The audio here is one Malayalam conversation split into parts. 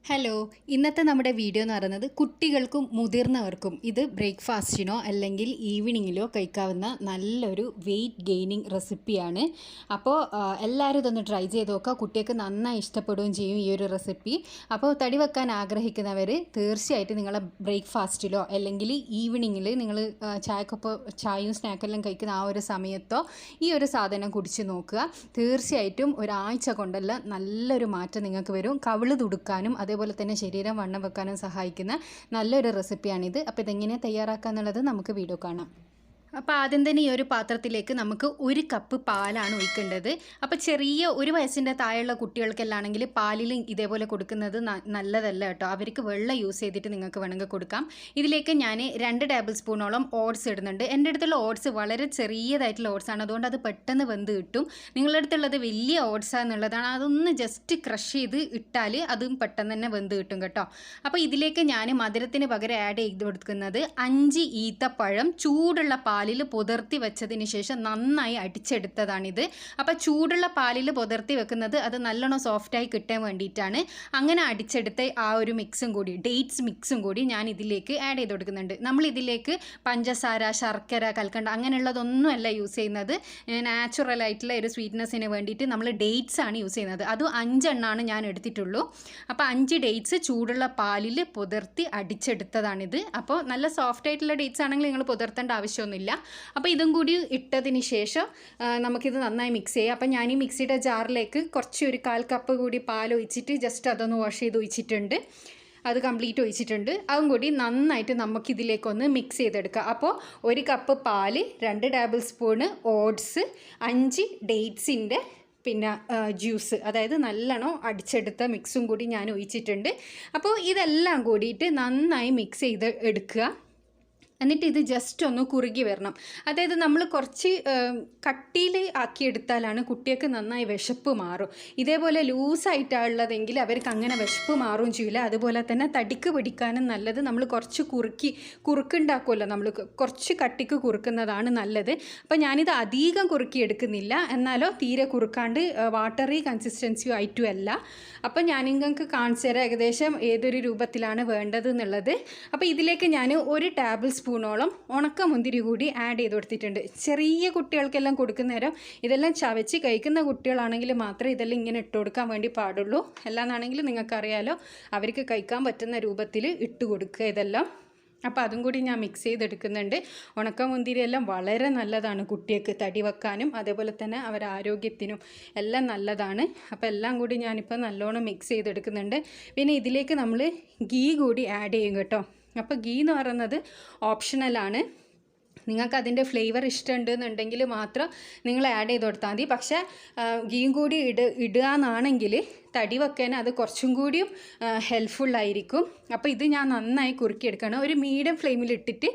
ഹലോ, ഇന്നത്തെ നമ്മുടെ വീഡിയോ എന്ന് പറയുന്നത് കുട്ടികൾക്കും മുതിർന്നവർക്കും ഇത് ബ്രേക്ക്ഫാസ്റ്റിനോ അല്ലെങ്കിൽ ഈവനിങ്ങിലോ കഴിക്കാവുന്ന നല്ലൊരു വെയിറ്റ് ഗെയിനിങ് റെസിപ്പിയാണ്. അപ്പോൾ എല്ലാവരും ഇതൊന്ന് ട്രൈ ചെയ്ത് നോക്കുക. കുട്ടികൾക്ക് നന്നായി ഇഷ്ടപ്പെടുകയും ചെയ്യും ഈ ഒരു റെസിപ്പി. അപ്പോൾ തടി വെക്കാൻ ആഗ്രഹിക്കുന്നവർ തീർച്ചയായിട്ടും നിങ്ങളെ ബ്രേക്ക്ഫാസ്റ്റിലോ അല്ലെങ്കിൽ ഈവനിങ്ങിൽ നിങ്ങൾ ചായയും സ്നാക്കെല്ലാം കഴിക്കുന്ന ആ ഒരു സമയത്തോ ഈ ഒരു സാധനം കുടിച്ച് നോക്കുക. തീർച്ചയായിട്ടും ഒരാഴ്ച കൊണ്ടല്ല നല്ലൊരു മാറ്റം നിങ്ങൾക്ക് വരും. കവിള് തുടുക്കാനും അതേപോലെ തന്നെ ശരീരം വണ്ണം വെക്കാനും സഹായിക്കുന്ന നല്ലൊരു റെസിപ്പിയാണിത്. അപ്പോൾ ഇതെങ്ങനെയാണ് തയ്യാറാക്കുക എന്നുള്ളത് നമുക്ക് വീഡിയോ കാണാം. അപ്പോൾ ആദ്യം തന്നെ ഈ ഒരു പാത്രത്തിലേക്ക് നമുക്ക് 1 കപ്പ് പാലാണ് ഒഴിക്കേണ്ടത്. അപ്പോൾ ചെറിയ 1 വയസ്സിൻ്റെ താഴെയുള്ള കുട്ടികൾക്കെല്ലാണെങ്കിൽ പാലിൽ ഇതേപോലെ കൊടുക്കുന്നത് നല്ലതല്ല കേട്ടോ. അവർക്ക് വെള്ളം യൂസ് ചെയ്തിട്ട് നിങ്ങൾക്ക് വേണമെങ്കിൽ കൊടുക്കാം. ഇതിലേക്ക് ഞാൻ 2 ടേബിൾ സ്പൂണോളം ഓട്സ് ഇടുന്നുണ്ട്. എൻ്റെ അടുത്തുള്ള ഓട്സ് വളരെ ചെറിയതായിട്ടുള്ള ഓട്സാണ്, അതുകൊണ്ട് അത് പെട്ടെന്ന് വെന്ത് കിട്ടും. നിങ്ങളുടെ അടുത്തുള്ളത് വലിയ ഓട്സാന്നുള്ളതാണ്, അതൊന്ന് ജസ്റ്റ് ക്രഷ് ചെയ്ത് ഇട്ടാൽ അതും പെട്ടെന്ന് തന്നെ വെന്ത് കിട്ടും കേട്ടോ. അപ്പോൾ ഇതിലേക്ക് ഞാൻ മധുരത്തിന് പകരം ആഡ് ചെയ്ത് കൊടുക്കുന്നത് 5 ഈത്തപ്പഴം ചൂടുള്ള പാലിൽ പുതിർത്തി വെച്ചതിന് ശേഷം നന്നായി അടിച്ചെടുത്തതാണിത്. അപ്പോൾ ചൂടുള്ള പാലിൽ പുതിർത്തി വെക്കുന്നത് അത് നല്ലോണം സോഫ്റ്റായി കിട്ടാൻ വേണ്ടിയിട്ടാണ്. അങ്ങനെ അടിച്ചെടുത്ത ആ ഒരു മിക്സും കൂടി, ഡേറ്റ്സ് മിക്സും കൂടി ഞാൻ ഇതിലേക്ക് ആഡ് ചെയ്ത് കൊടുക്കുന്നുണ്ട്. നമ്മൾ ഇതിലേക്ക് പഞ്ചസാര, ശർക്കര, കൽക്കണ്ട അങ്ങനെയുള്ളതൊന്നുമല്ല യൂസ് ചെയ്യുന്നത്. നാച്ചുറൽ ആയിട്ടുള്ള ഒരു സ്വീറ്റ്നെസ്സിന് വേണ്ടിയിട്ട് നമ്മൾ ഡേറ്റ്സ് ആണ് യൂസ് ചെയ്യുന്നത്. അത് 5 എണ്ണമാണ് ഞാൻ എടുത്തിട്ടുള്ളൂ. അപ്പോൾ 5 ഡേറ്റ്സ് ചൂടുള്ള പാലിൽ പുതിർത്തി അടിച്ചെടുത്തതാണിത്. അപ്പോൾ നല്ല സോഫ്റ്റ് ആയിട്ടുള്ള ഡേറ്റ്സ് ആണെങ്കിൽ നിങ്ങൾ പുതിർത്തേണ്ട ആവശ്യമൊന്നുമില്ല. അപ്പോൾ ഇതും കൂടി ഇട്ടതിന് ശേഷം നമുക്കിത് നന്നായി മിക്സ് ചെയ്യാം. അപ്പോൾ ഞാൻ ഈ മിക്സിയുടെ ജാറിലേക്ക് കുറച്ച് ഒരു 1/4 കപ്പ് കൂടി പാൽ ഒഴിച്ചിട്ട് ജസ്റ്റ് അതൊന്ന് വാഷ് ചെയ്ത് ഒഴിച്ചിട്ടുണ്ട്. അത് കംപ്ലീറ്റ് ഒഴിച്ചിട്ടുണ്ട്. അതും കൂടി നന്നായിട്ട് നമുക്കിതിലേക്കൊന്ന് മിക്സ് ചെയ്തെടുക്കാം. അപ്പോൾ 1 കപ്പ് പാല്, 2 ടേബിൾ സ്പൂണ് ഓട്സ്, 5 ഡേറ്റ്സിൻ്റെ പിന്നെ ജ്യൂസ്, അതായത് നല്ലോണം അടിച്ചെടുത്ത മിക്സും കൂടി ഞാൻ ഒഴിച്ചിട്ടുണ്ട്. അപ്പോൾ ഇതെല്ലാം കൂടിയിട്ട് നന്നായി മിക്സ് ചെയ്ത് എടുക്കുക. എന്നിട്ട് ഇത് ജസ്റ്റ് ഒന്ന് കുറുകി വരണം. അതായത് നമ്മൾ കുറച്ച് കട്ടിയിൽ ആക്കിയെടുത്താലാണ് കുട്ടികൾക്ക് നന്നായി വിശപ്പ് മാറും. ഇതേപോലെ ലൂസായിട്ടാണുള്ളതെങ്കിൽ അവർക്ക് അങ്ങനെ വിശപ്പ് മാറുകയും ചെയ്യില്ല. അതുപോലെ തന്നെ തടിക്ക് പിടിക്കാനും നല്ലത് നമ്മൾ കുറച്ച് കുറുക്കുണ്ടാക്കുമല്ലോ, നമ്മൾ കുറച്ച് കട്ടിക്ക് കുറുക്കുന്നതാണ് നല്ലത്. അപ്പോൾ ഞാനിത് അധികം കുറുക്കി എടുക്കുന്നില്ല, എന്നാലോ തീരെ കുറുക്കാണ്ട് വാട്ടറി കൺസിസ്റ്റൻസിയോ ആയിട്ടും അല്ല. അപ്പോൾ ഞാൻ നിങ്ങൾക്ക് കാണിച്ചു തരാം ഏകദേശം ഏതൊരു രൂപത്തിലാണ് വേണ്ടത് എന്നുള്ളത്. അപ്പോൾ ഇതിലേക്ക് ഞാൻ 1 ടേബിൾ സ്പൂണോളം ഉണക്കമുന്തിരി കൂടി ആഡ് ചെയ്ത് കൊടുത്തിട്ടുണ്ട്. ചെറിയ കുട്ടികൾക്കെല്ലാം കൊടുക്കുന്ന നേരം ഇതെല്ലാം ചവച്ച് കഴിക്കുന്ന കുട്ടികളാണെങ്കിൽ മാത്രമേ ഇതെല്ലാം ഇങ്ങനെ ഇട്ട് കൊടുക്കാൻ വേണ്ടി പാടുള്ളൂ. അല്ലാന്നാണെങ്കിൽ നിങ്ങൾക്കറിയാലോ, അവർക്ക് കഴിക്കാൻ പറ്റുന്ന രൂപത്തിൽ ഇട്ട് കൊടുക്കുക ഇതെല്ലാം. അപ്പോൾ അതും കൂടി ഞാൻ മിക്സ് ചെയ്തെടുക്കുന്നുണ്ട്. ഉണക്കമുന്തിരിയെല്ലാം വളരെ നല്ലതാണ് കുട്ടികൾക്ക് തടി വെക്കാനും അതേപോലെ തന്നെ അവരുടെ ആരോഗ്യത്തിനും എല്ലാം നല്ലതാണ്. അപ്പോൾ എല്ലാം കൂടി ഞാനിപ്പോൾ നല്ലോണം മിക്സ് ചെയ്തെടുക്കുന്നുണ്ട്. പിന്നെ ഇതിലേക്ക് നമ്മൾ ഗീ കൂടി ആഡ് ചെയ്യും കേട്ടോ. അപ്പോൾ ഗീ എന്ന് പറയുന്നത് ഓപ്ഷണലാണ്. നിങ്ങൾക്ക് അതിൻ്റെ ഫ്ലേവർ ഇഷ്ടമുണ്ടെന്നുണ്ടെങ്കിൽ മാത്രം നിങ്ങൾ ആഡ് ചെയ്ത് കൊടുത്താൽ മതി. പക്ഷേ ഗീയും കൂടി ഇടുക എന്നാണെങ്കിൽ തടി വെക്കാൻ അത് കുറച്ചും കൂടിയും ഹെൽപ്ഫുള്ളായിരിക്കും. അപ്പോൾ ഇത് ഞാൻ നന്നായി കുറുക്കിയെടുക്കണം. ഒരു മീഡിയം ഫ്ലെയിമിൽ ഇട്ടിട്ട്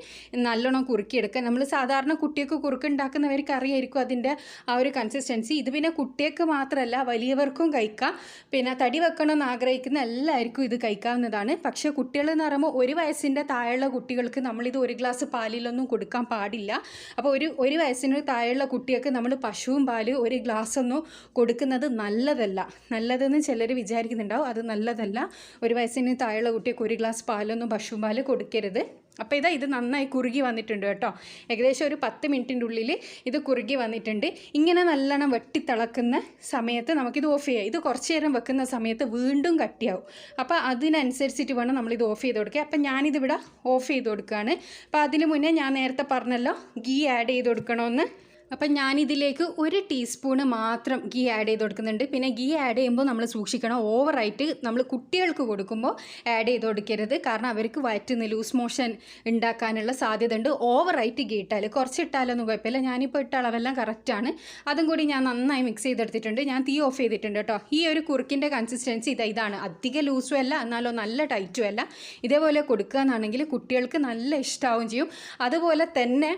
നല്ലോണം കുറുക്കിയെടുക്കുക. നമ്മൾ സാധാരണ കുട്ടികൾക്ക് കുറുക്കുണ്ടാക്കുന്നവർക്ക് അറിയായിരിക്കും അതിൻ്റെ ആ ഒരു കൺസിസ്റ്റൻസി. ഇത് പിന്നെ കുട്ടികൾക്ക് മാത്രമല്ല വലിയവർക്കും കഴിക്കാം. പിന്നെ തടി വെക്കണമെന്ന് ആഗ്രഹിക്കുന്ന എല്ലാവർക്കും ഇത് കഴിക്കാവുന്നതാണ്. പക്ഷേ കുട്ടികളെന്ന് പറയുമ്പോൾ 1 വയസ്സിൻ്റെ താഴെയുള്ള കുട്ടികൾക്ക് നമ്മളിത് 1 ഗ്ലാസ് പാലിലൊന്നും കൊടുക്കാൻ പാടില്ല. അപ്പോൾ ഒരു വയസ്സിന് താഴെയുള്ള കുട്ടികൾക്ക് നമ്മൾ പശുവും പാല് 1 ഗ്ലാസ് ഒന്നും കൊടുക്കുന്നത് നല്ലതെന്ന് ചിലർ വിചാരിക്കുന്നുണ്ടാവും. അത് നല്ലതല്ല. 1 വയസ്സിന് താഴെയുള്ള കുട്ടിക്ക് 1 ഗ്ലാസ് പാലൊന്നും പശുവും പാല് കൊടുക്കരുത്. അപ്പോൾ ഇത് നന്നായി കുറുകി വന്നിട്ടുണ്ട് കേട്ടോ. ഏകദേശം ഒരു 10 മിനിറ്റിൻ്റെ ഉള്ളിൽ ഇത് കുറുകി വന്നിട്ടുണ്ട്. ഇങ്ങനെ നല്ലോണം വെട്ടിത്തിളക്കുന്ന സമയത്ത് നമുക്കിത് ഓഫ് ചെയ്യാം. ഇത് കുറച്ച് നേരം വെക്കുന്ന സമയത്ത് വീണ്ടും കട്ടിയാവും. അപ്പോൾ അതിനനുസരിച്ചിട്ട് വേണം നമ്മളിത് ഓഫ് ചെയ്ത് കൊടുക്കുക. അപ്പോൾ ഞാനിതിവിടെ ഓഫ് ചെയ്ത് കൊടുക്കുകയാണ്. അപ്പോൾ അതിന് മുന്നേ ഞാൻ നേരത്തെ പറഞ്ഞല്ലോ ഗീ ആഡ് ചെയ്ത് കൊടുക്കണമെന്ന്. അപ്പം ഞാനിതിലേക്ക് 1 ടീസ്പൂണ് മാത്രം ഗീ ആഡ് ചെയ്ത് കൊടുക്കുന്നുണ്ട്. പിന്നെ ഗീ ആഡ് ചെയ്യുമ്പോൾ നമ്മൾ സൂക്ഷിക്കണം, ഓവറായിട്ട് നമ്മൾ കുട്ടികൾക്ക് കൊടുക്കുമ്പോൾ ആഡ് ചെയ്ത് കൊടുക്കരുത്. കാരണം അവർക്ക് വയറ്റുന്ന ലൂസ് മോഷൻ ഉണ്ടാക്കാനുള്ള സാധ്യത ഉണ്ട്. ഓവറായിട്ട് ഗീ ഇട്ടാൽ, കുറച്ച് ഇട്ടാലൊന്നും കുഴപ്പമില്ല. ഞാനിപ്പോൾ ഇട്ട അളവെല്ലാം കറക്റ്റാണ്. അതും കൂടി ഞാൻ നന്നായി മിക്സ് ചെയ്തെടുത്തിട്ടുണ്ട്. ഞാൻ തീ ഓഫ് ചെയ്തിട്ടുണ്ട് കേട്ടോ. ഈ ഒരു കുറുക്കിൻ്റെ കൺസിസ്റ്റൻസി ഇതാണ്. അധികം ലൂസും അല്ല, എന്നാലോ നല്ല ടൈറ്റും അല്ല. ഇതേപോലെ കൊടുക്കുക എന്നാണെങ്കിൽ കുട്ടികൾക്ക് നല്ല ഇഷ്ടമാവുകയും ചെയ്യും. അതുപോലെ തന്നെ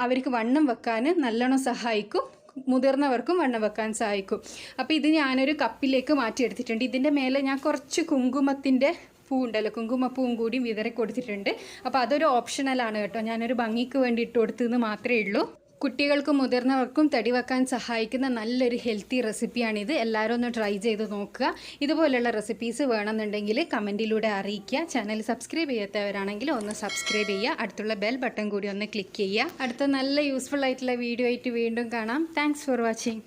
അവർക്ക് വണ്ണം വെക്കാൻ നല്ല സഹായിക്കും. മുതിർന്നവർക്കും വണ്ണം വെക്കാൻ സഹായിക്കും. അപ്പോൾ ഇത് ഞാനൊരു കപ്പിലേക്ക് മാറ്റിയെടുത്തിട്ടുണ്ട്. ഇതിൻ്റെ മേലെ ഞാൻ കുറച്ച് കുങ്കുമത്തിൻ്റെ പൂ ഉണ്ടല്ലോ, കുങ്കുമപ്പൂവും കൂടി വിതറി കൊടുത്തിട്ടുണ്ട്. അപ്പോൾ അതൊരു ഓപ്ഷണലാണ് കേട്ടോ. ഞാനൊരു ഭംഗിക്ക് വേണ്ടി ഇട്ട് കൊടുത്തതെന്ന് മാത്രമേ ഉള്ളൂ. കുട്ടികൾക്കും മുതിർന്നവർക്കും തടി വെക്കാൻ സഹായിക്കുന്ന നല്ലൊരു ഹെൽത്തി റെസിപ്പിയാണിത്. എല്ലാവരും ഒന്ന് ട്രൈ ചെയ്ത് നോക്കുക. ഇതുപോലെയുള്ള റെസിപ്പീസ് വേണമെന്നുണ്ടെങ്കിൽ കമൻറ്റിലൂടെ അറിയിക്കുക. ചാനൽ സബ്സ്ക്രൈബ് ചെയ്യാത്തവരാണെങ്കിൽ ഒന്ന് സബ്സ്ക്രൈബ് ചെയ്യുക. അടുത്തുള്ള ബെൽ ബട്ടൺ കൂടി ഒന്ന് ക്ലിക്ക് ചെയ്യുക. അടുത്ത നല്ല യൂസ്ഫുൾ ആയിട്ടുള്ള വീഡിയോ ആയിട്ട് വീണ്ടും കാണാം. Thanks for watching.